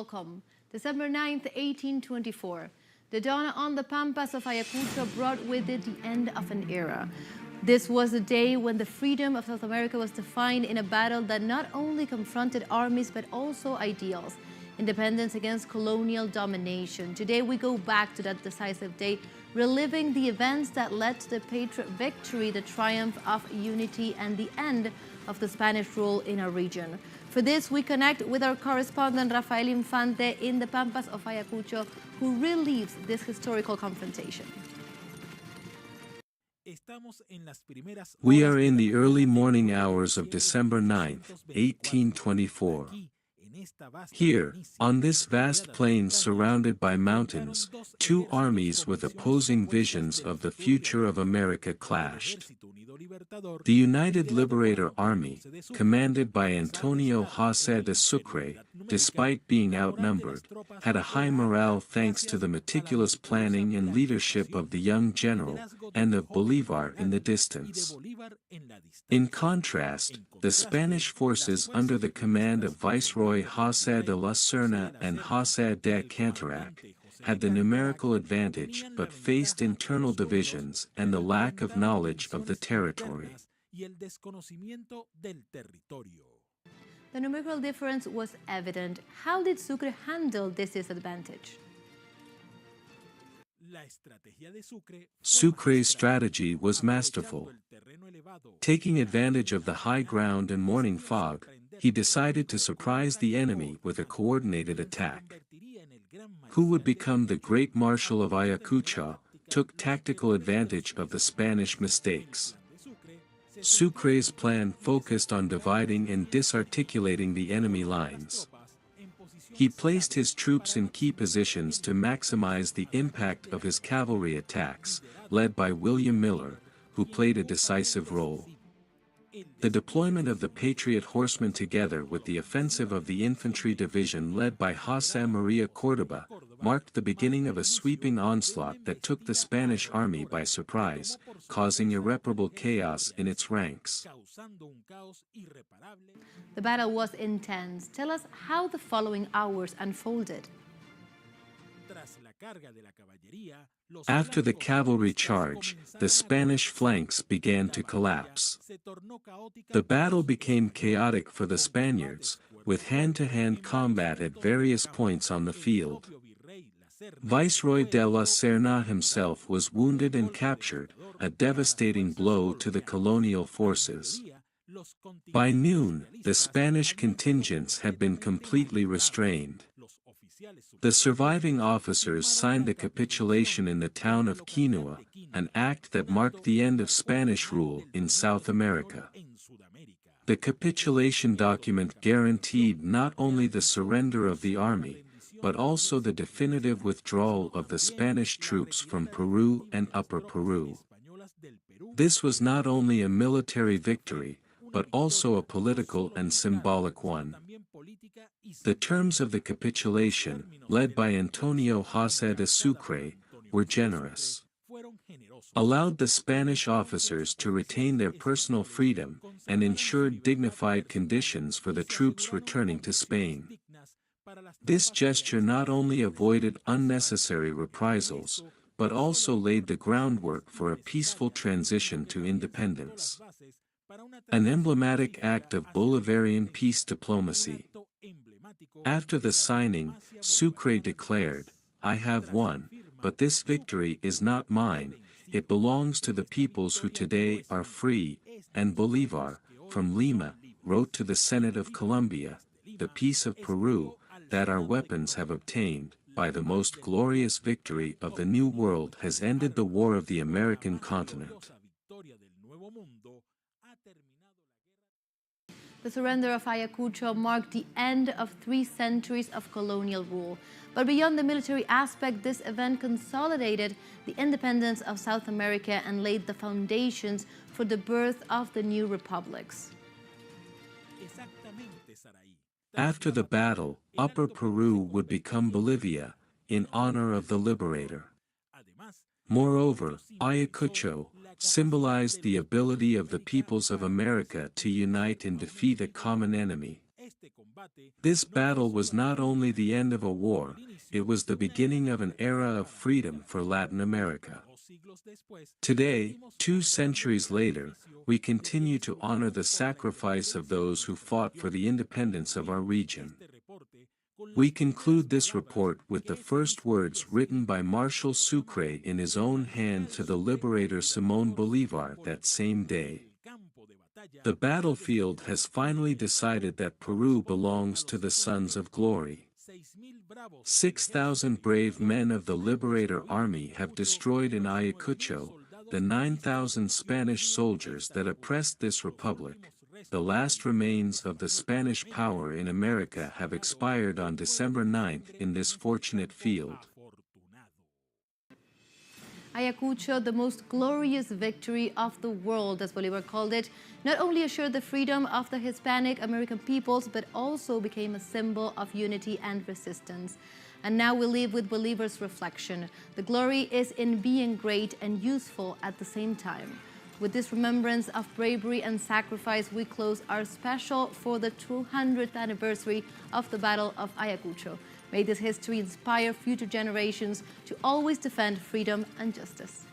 welcome. December 9th, 1824. The dawn on the Pampas of Ayacucho brought with it the end of an era. This was the day when the freedom of South America was defined in a battle that not only confronted armies but also ideals. Independence against colonial domination. Today we go back to that decisive day, reliving the events that led to the Patriot victory, the triumph of unity, and the end of the Spanish rule in our region. For this, we connect with our correspondent Rafael Infante in the Pampas of Ayacucho, who relieves this historical confrontation. We are in the early morning hours of December 9th, 1824. Here, on this vast plain surrounded by mountains, two armies with opposing visions of the future of America clashed. The United Liberator Army, commanded by Antonio José de Sucre, despite being outnumbered, had a high morale thanks to the meticulous planning and leadership of the young general, and of Bolívar in the distance. In contrast, the Spanish forces under the command of Viceroy José de la Serna and José de Canterac had the numerical advantage but faced internal divisions and the lack of knowledge of the territory. The numerical difference was evident. How did Sucre handle this disadvantage? Sucre's strategy was masterful. Taking advantage of the high ground and morning fog, he decided to surprise the enemy with a coordinated attack. Who would become the great Marshal of Ayacucho, took tactical advantage of the Spanish mistakes. Sucre's plan focused on dividing and disarticulating the enemy lines. He placed his troops in key positions to maximize the impact of his cavalry attacks, led by William Miller, who played a decisive role. The deployment of the Patriot horsemen together with the offensive of the infantry division led by José María Córdoba marked the beginning of a sweeping onslaught that took the Spanish army by surprise, causing irreparable chaos in its ranks. The battle was intense. Tell us how the following hours unfolded. After the cavalry charge, the Spanish flanks began to collapse. The battle became chaotic for the Spaniards, with hand-to-hand combat at various points on the field. Viceroy de la Serna himself was wounded and captured, a devastating blow to the colonial forces. By noon, the Spanish contingents had been completely restrained. The surviving officers signed a capitulation in the town of Quinua, an act that marked the end of Spanish rule in South America. The capitulation document guaranteed not only the surrender of the army, but also the definitive withdrawal of the Spanish troops from Peru and Upper Peru. This was not only a military victory, but also a political and symbolic one. The terms of the capitulation, led by Antonio José de Sucre, were generous. Allowed the Spanish officers to retain their personal freedom, and ensured dignified conditions for the troops returning to Spain. This gesture not only avoided unnecessary reprisals, but also laid the groundwork for a peaceful transition to independence. An emblematic act of Bolivarian peace diplomacy. After the signing, Sucre declared, "I have won, but this victory is not mine, it belongs to the peoples who today are free," and Bolívar, from Lima, wrote to the Senate of Colombia, "The peace of Peru, that our weapons have obtained, by the most glorious victory of the New World has ended the war of the American continent." The surrender of Ayacucho marked the end of 3 centuries of colonial rule. But beyond the military aspect, this event consolidated the independence of South America and laid the foundations for the birth of the new republics. After the battle, Upper Peru would become Bolivia, in honor of the liberator. Moreover, Ayacucho symbolized the ability of the peoples of America to unite and defeat a common enemy. This battle was not only the end of a war, it was the beginning of an era of freedom for Latin America. Today, 2 centuries later, we continue to honor the sacrifice of those who fought for the independence of our region. We conclude this report with the first words written by Marshal Sucre in his own hand to the liberator Simón Bolívar that same day. The battlefield has finally decided that Peru belongs to the Sons of Glory. 6,000 brave men of the Liberator Army have destroyed in Ayacucho the 9,000 Spanish soldiers that oppressed this republic. The last remains of the Spanish power in America have expired on December 9th in this fortunate field. Ayacucho, the most glorious victory of the world, as Bolívar called it, not only assured the freedom of the Hispanic American peoples, but also became a symbol of unity and resistance. And now we leave with Bolívar's reflection. The glory is in being great and useful at the same time. With this remembrance of bravery and sacrifice, we close our special for the 200th anniversary of the Battle of Ayacucho. May this history inspire future generations to always defend freedom and justice.